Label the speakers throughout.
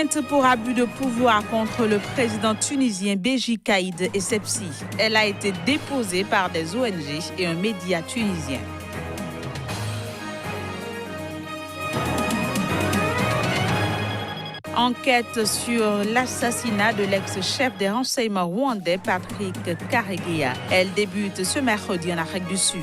Speaker 1: Plainte pour abus de pouvoir contre le président tunisien Béji Caïd Essebsi. Elle a été déposée par des ONG et un média tunisien. Enquête sur l'assassinat de l'ex-chef des renseignements rwandais Patrick Karegeya. Elle débute ce mercredi en Afrique du Sud.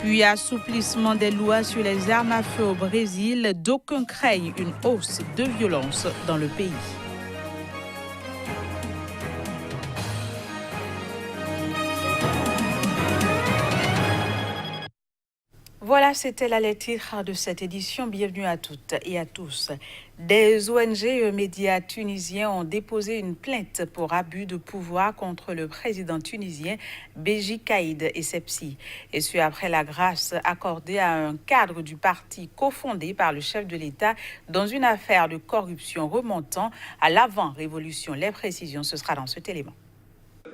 Speaker 1: Puis assouplissement des lois sur les armes à feu au Brésil, d'aucuns craignent une hausse de violence dans le pays. Voilà, c'était là les titres de cette édition. Bienvenue à toutes et à tous. Des ONG et médias tunisiens ont déposé une plainte pour abus de pouvoir contre le président tunisien Béji Caïd Essebsi. Et ce après la grâce accordée à un cadre du parti cofondé par le chef de l'État dans une affaire de corruption remontant à l'avant-révolution. Les précisions, ce sera dans cet élément.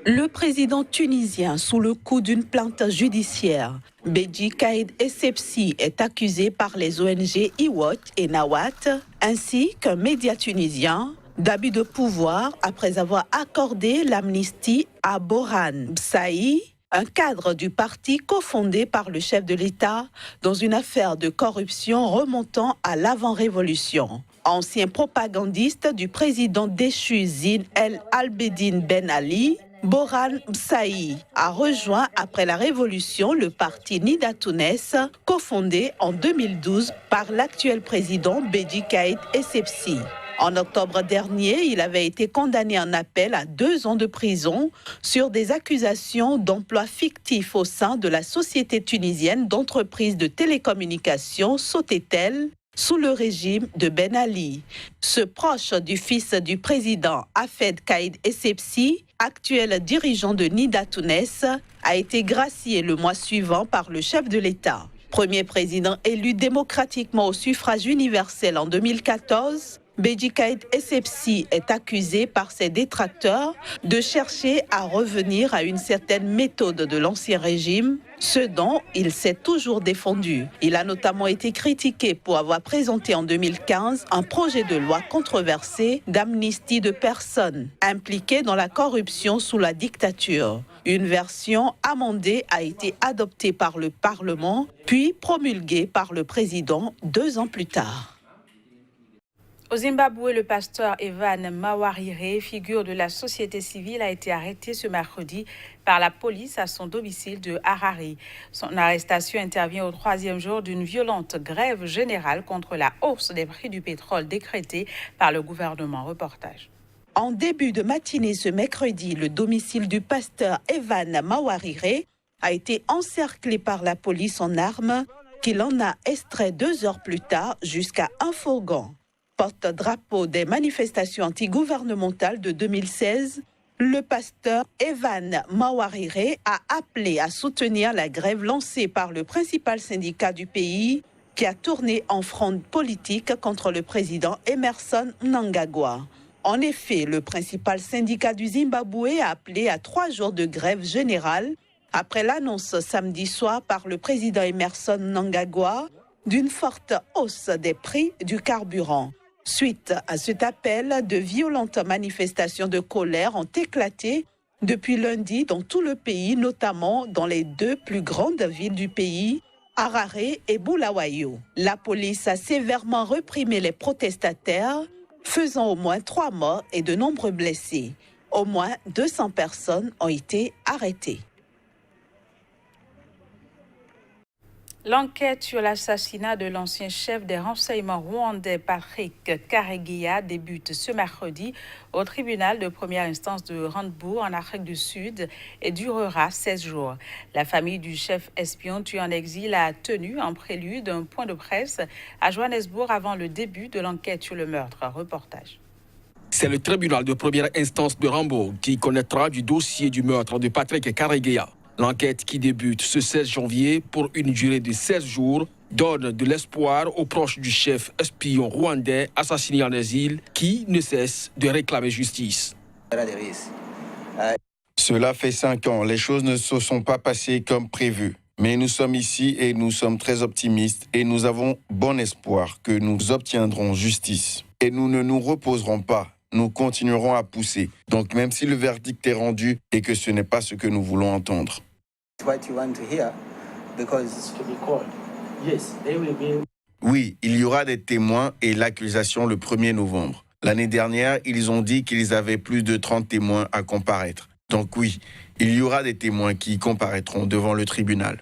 Speaker 2: Le président tunisien sous le coup d'une plainte judiciaire. Béji Caïd Essebsi est accusé par les ONG Iwot et Nawat, ainsi qu'un média tunisien, d'abus de pouvoir après avoir accordé l'amnistie à Borhan Bsaï, un cadre du parti cofondé par le chef de l'État dans une affaire de corruption remontant à l'avant-révolution. Ancien propagandiste du président déchu Zine El Abidine Ben Ali, Borhan Bsaï a rejoint après la Révolution le parti Nida Tounes, cofondé en 2012 par l'actuel président Béji Caïd Essebsi. En octobre dernier, il avait été condamné en appel à 2 ans de prison sur des accusations d'emploi fictif au sein de la société tunisienne d'entreprises de télécommunications Sotetel, sous le régime de Ben Ali. Ce proche du fils du président Hafed Caïd Essebsi, actuel dirigeant de Nida Tounes, a été gracié le mois suivant par le chef de l'État. Premier président élu démocratiquement au suffrage universel en 2014, Béji Caïd Essebsi est accusé par ses détracteurs de chercher à revenir à une certaine méthode de l'ancien régime, ce dont il s'est toujours défendu. Il a notamment été critiqué pour avoir présenté en 2015 un projet de loi controversé d'amnistie de personnes impliquées dans la corruption sous la dictature. Une version amendée a été adoptée par le Parlement, puis promulguée par le président 2 ans plus tard.
Speaker 1: Au Zimbabwe, le pasteur Evan Mawarire, figure de la société civile, a été arrêté ce mercredi par la police à son domicile de Harare. Son arrestation intervient au 3e jour d'une violente grève générale contre la hausse des prix du pétrole décrétée par le gouvernement. Reportage.
Speaker 2: En début de matinée ce mercredi, le domicile du pasteur Evan Mawarire a été encerclé par la police en armes, qui l'en a extrait 2 heures plus tard jusqu'à un fourgon. Porte-drapeau des manifestations antigouvernementales de 2016, le pasteur Evan Mawarire a appelé à soutenir la grève lancée par le principal syndicat du pays qui a tourné en fronde politique contre le président Emmerson Mnangagwa. En effet, le principal syndicat du Zimbabwe a appelé à 3 jours de grève générale après l'annonce samedi soir par le président Emmerson Mnangagwa d'une forte hausse des prix du carburant. Suite à cet appel, de violentes manifestations de colère ont éclaté depuis lundi dans tout le pays, notamment dans les 2 plus grandes villes du pays, Harare et Bulawayo. La police a sévèrement réprimé les protestataires, faisant au moins 3 morts et de nombreux blessés. Au moins 200 personnes ont été arrêtées.
Speaker 1: L'enquête sur l'assassinat de l'ancien chef des renseignements rwandais Patrick Karegeya débute ce mercredi au tribunal de première instance de Randbourg en Afrique du Sud et durera 16 jours. La famille du chef espion tué en exil a tenu en prélude un point de presse à Johannesburg avant le début de l'enquête sur le meurtre. Reportage.
Speaker 3: C'est le tribunal de première instance de Randbourg qui connaîtra du dossier du meurtre de Patrick Karegeya. L'enquête qui débute ce 16 janvier pour une durée de 16 jours donne de l'espoir aux proches du chef espion rwandais assassiné en exil qui ne cesse de réclamer justice.
Speaker 4: Cela fait 5 ans, les choses ne se sont pas passées comme prévu. Mais nous sommes ici et nous sommes très optimistes et nous avons bon espoir que nous obtiendrons justice. Et nous ne nous reposerons pas, nous continuerons à pousser. Donc même si le verdict est rendu et que ce n'est pas ce que nous voulons entendre. Oui, il y aura des témoins et l'accusation le 1er novembre. L'année dernière, ils ont dit qu'ils avaient plus de 30 témoins à comparaître. Donc oui, il y aura des témoins qui comparaîtront devant le tribunal.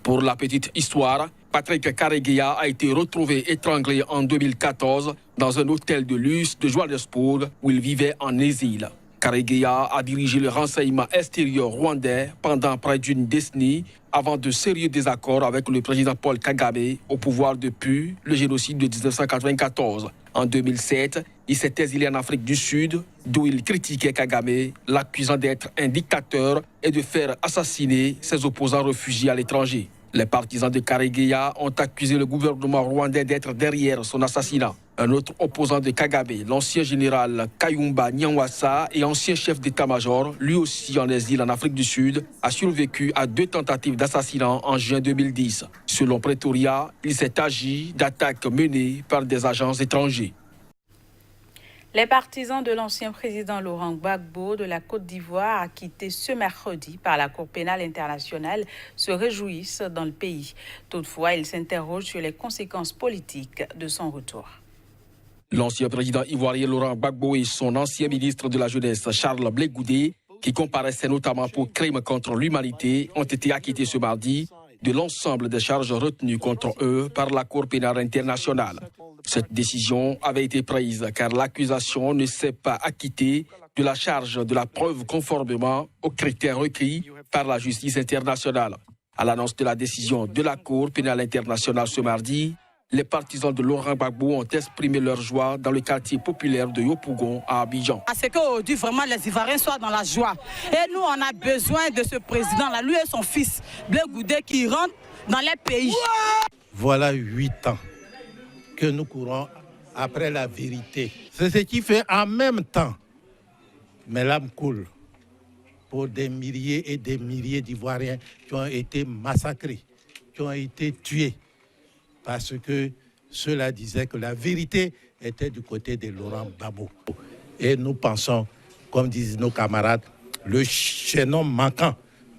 Speaker 3: Pour la petite histoire, Patrick Karegeya a été retrouvé étranglé en 2014 dans un hôtel de luxe de Johannesburg où il vivait en exil. Karegeya a dirigé le renseignement extérieur rwandais pendant près d'une décennie avant de sérieux désaccords avec le président Paul Kagame au pouvoir depuis le génocide de 1994. En 2007, il s'est exilé en Afrique du Sud, d'où il critiquait Kagame, l'accusant d'être un dictateur et de faire assassiner ses opposants réfugiés à l'étranger. Les partisans de Karegeya ont accusé le gouvernement rwandais d'être derrière son assassinat. Un autre opposant de Kagame, l'ancien général Kayumba Nyamwasa et ancien chef d'état-major, lui aussi en exil en Afrique du Sud, a survécu à 2 tentatives d'assassinat en juin 2010. Selon Pretoria, il s'est agi d'attaques menées par des agents étrangers.
Speaker 1: Les partisans de l'ancien président Laurent Gbagbo de la Côte d'Ivoire, acquitté ce mercredi par la Cour pénale internationale, se réjouissent dans le pays. Toutefois, ils s'interrogent sur les conséquences politiques de son retour.
Speaker 3: L'ancien président ivoirien Laurent Gbagbo et son ancien ministre de la Jeunesse Charles Blé Goudé, qui comparaissaient notamment pour crimes contre l'humanité, ont été acquittés ce mardi de l'ensemble des charges retenues contre eux par la Cour pénale internationale. Cette décision avait été prise car l'accusation ne s'est pas acquittée de la charge de la preuve conformément aux critères requis par la justice internationale. À l'annonce de la décision de la Cour pénale internationale ce mardi, les partisans de Laurent Gbagbo ont exprimé leur joie dans le quartier populaire de Yopougon à Abidjan.
Speaker 5: C'est qu'aujourd'hui, vraiment, les Ivoiriens soient dans la joie. Et nous, on a besoin de ce président-là, lui et son fils, Blé Goudé, qui rentrent dans les pays.
Speaker 6: Voilà 8 ans que nous courons après la vérité. C'est ce qui fait en même temps, mes larmes coulent pour des milliers et des milliers d'Ivoiriens qui ont été massacrés, qui ont été tués, parce que ceux-là disaient que la vérité était du côté de Laurent Gbagbo. Et nous pensons, comme disent nos camarades, le chaînon manquant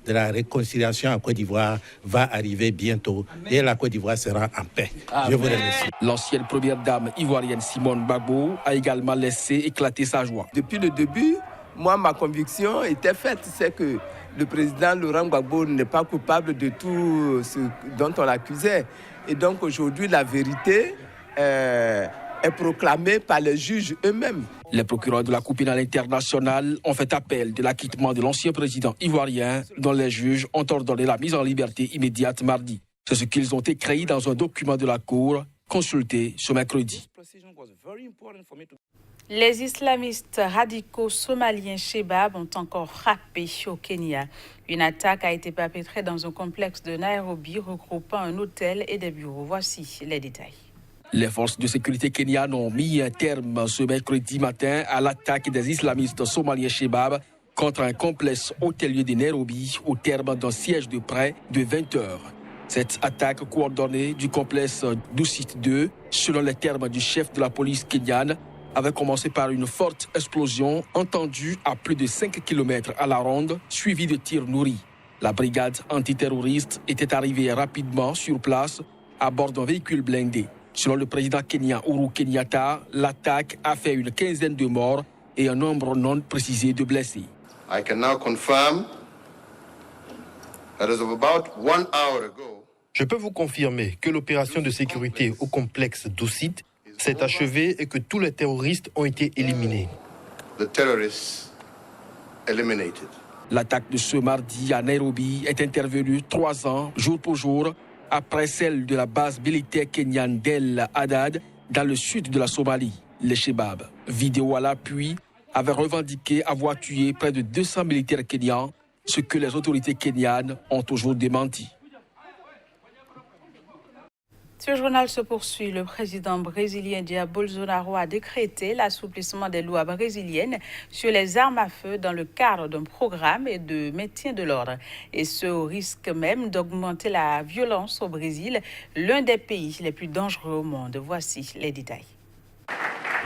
Speaker 6: de la réconciliation en Côte d'Ivoire va arriver bientôt et la Côte d'Ivoire sera en paix. Je vous remercie.
Speaker 3: L'ancienne première dame ivoirienne Simone Gbagbo a également laissé éclater sa joie.
Speaker 7: Depuis le début, moi, ma conviction était faite, c'est que le président Laurent Gbagbo n'est pas coupable de tout ce dont on l'accusait. Et donc aujourd'hui, la vérité est proclamée par les juges eux-mêmes.
Speaker 3: Les procureurs de la Cour pénale internationale ont fait appel de l'acquittement de l'ancien président ivoirien, dont les juges ont ordonné la mise en liberté immédiate mardi. C'est ce qu'ils ont écrit dans un document de la Cour consulté ce mercredi.
Speaker 1: Les islamistes radicaux somaliens Shebab ont encore frappé au Kenya. Une attaque a été perpétrée dans un complexe de Nairobi regroupant un hôtel et des bureaux. Voici les détails.
Speaker 3: Les forces de sécurité kenyanes ont mis un terme ce mercredi matin à l'attaque des islamistes somaliens Shebab contre un complexe hôtelier de Nairobi au terme d'un siège de près de 20 heures. Cette attaque coordonnée du complexe Dusit 2, selon les termes du chef de la police kenyane, avait commencé par une forte explosion entendue à plus de 5 km à la ronde, suivie de tirs nourris. La brigade antiterroriste était arrivée rapidement sur place à bord d'un véhicule blindé. Selon le président kenyan Uhuru Kenyatta, l'attaque a fait une quinzaine de morts et un nombre non précisé de blessés.
Speaker 8: I can now confirm that as of about 1 hour ago,
Speaker 9: je peux vous confirmer que l'opération de sécurité au complexe Dusit s'est achevée et que tous les terroristes ont été éliminés.
Speaker 8: The terrorists eliminated.
Speaker 3: L'attaque de ce mardi à Nairobi est intervenue 3 ans, jour pour jour, après celle de la base militaire kenyane d'El Haddad dans le sud de la Somalie. Les Shebab, vidéo à l'appui, avaient revendiqué avoir tué près de 200 militaires kenyans, ce que les autorités kenyanes ont toujours démenti.
Speaker 1: Ce journal se poursuit. Le président brésilien Jair Bolsonaro a décrété l'assouplissement des lois brésiliennes sur les armes à feu dans le cadre d'un programme de maintien de l'ordre. Et ce, au risque même d'augmenter la violence au Brésil, l'un des pays les plus dangereux au monde. Voici les détails.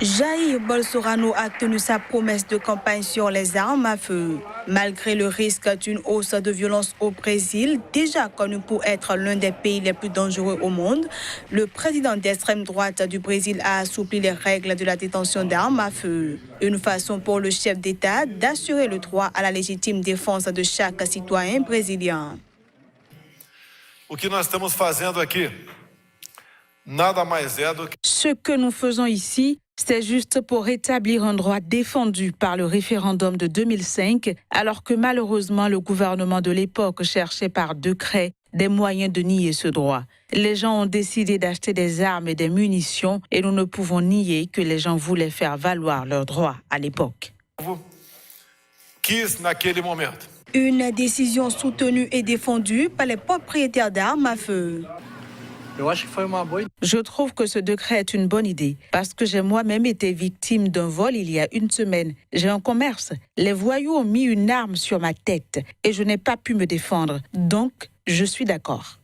Speaker 10: Jair Bolsonaro a tenu sa promesse de campagne sur les armes à feu. Malgré le risque d'une hausse de violence au Brésil, déjà connu pour être l'un des pays les plus dangereux au monde, le président d'extrême droite du Brésil a assoupli les règles de la détention d'armes à feu. Une façon pour le chef d'État d'assurer le droit à la légitime défense de chaque citoyen brésilien.
Speaker 11: O que nós estamos fazendo aqui nada mais é do que...
Speaker 1: Ce que nous faisons ici, c'est juste pour rétablir un droit défendu par le référendum de 2005, alors que malheureusement le gouvernement de l'époque cherchait par décret des moyens de nier ce droit. Les gens ont décidé d'acheter des armes et des munitions et nous ne pouvons nier que les gens voulaient faire valoir leurs droits à l'époque.
Speaker 10: Une décision soutenue et défendue par les propriétaires d'armes à feu.
Speaker 1: Je trouve que ce décret est une bonne idée parce que j'ai moi-même été victime d'un vol il y a une semaine. J'ai un commerce. Les voyous ont mis une arme sur ma tête et je n'ai pas pu me défendre. Donc, je suis d'accord.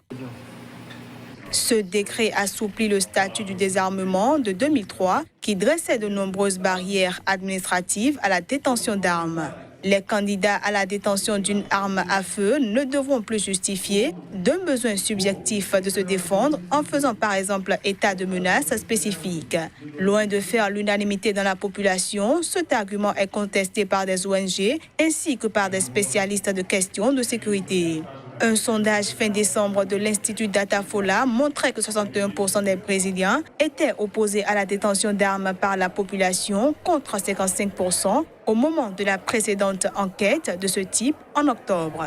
Speaker 10: Ce décret assouplit le statut du désarmement de 2003 qui dressait de nombreuses barrières administratives à la détention d'armes. Les candidats à la détention d'une arme à feu ne devront plus justifier d'un besoin subjectif de se défendre en faisant par exemple état de menace spécifique. Loin de faire l'unanimité dans la population, cet argument est contesté par des ONG ainsi que par des spécialistes de questions de sécurité. Un sondage fin décembre de l'Institut Datafolha montrait que 61% des Brésiliens étaient opposés à la détention d'armes par la population contre 55% au moment de la précédente enquête de ce type en octobre.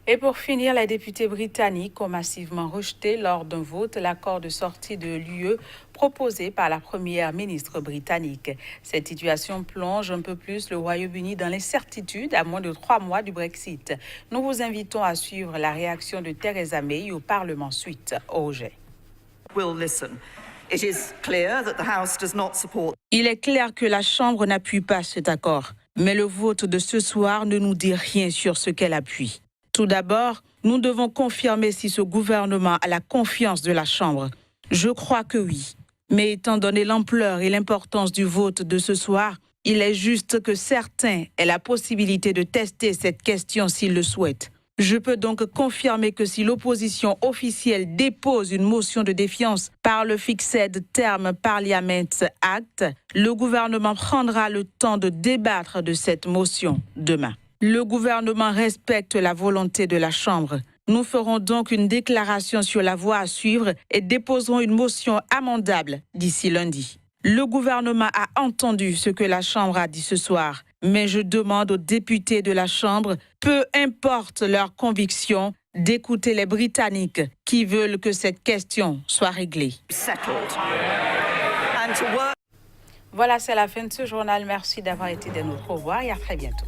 Speaker 1: Et pour finir, les députés britanniques ont massivement rejeté lors d'un vote l'accord de sortie de l'UE proposé par la première ministre britannique. Cette situation plonge un peu plus le Royaume-Uni dans l'incertitude à moins de 3 mois du Brexit. Nous vous invitons à suivre la réaction de Theresa May au Parlement suite au rejet. Il est clair que la Chambre n'appuie pas cet accord, mais le vote de ce soir ne nous dit rien sur ce qu'elle appuie. Tout d'abord, nous devons confirmer si ce gouvernement a la confiance de la Chambre. Je crois que oui. Mais étant donné l'ampleur et l'importance du vote de ce soir, il est juste que certains aient la possibilité de tester cette question s'ils le souhaitent. Je peux donc confirmer que si l'opposition officielle dépose une motion de défiance par le Fixed Term Parliament Act, le gouvernement prendra le temps de débattre de cette motion demain. Le gouvernement respecte la volonté de la Chambre. Nous ferons donc une déclaration sur la voie à suivre et déposerons une motion amendable d'ici lundi. Le gouvernement a entendu ce que la Chambre a dit ce soir, mais je demande aux députés de la Chambre, peu importe leur conviction, d'écouter les Britanniques qui veulent que cette question soit réglée. Voilà, c'est la fin de ce journal. Merci d'avoir été de notre revoir et à très bientôt.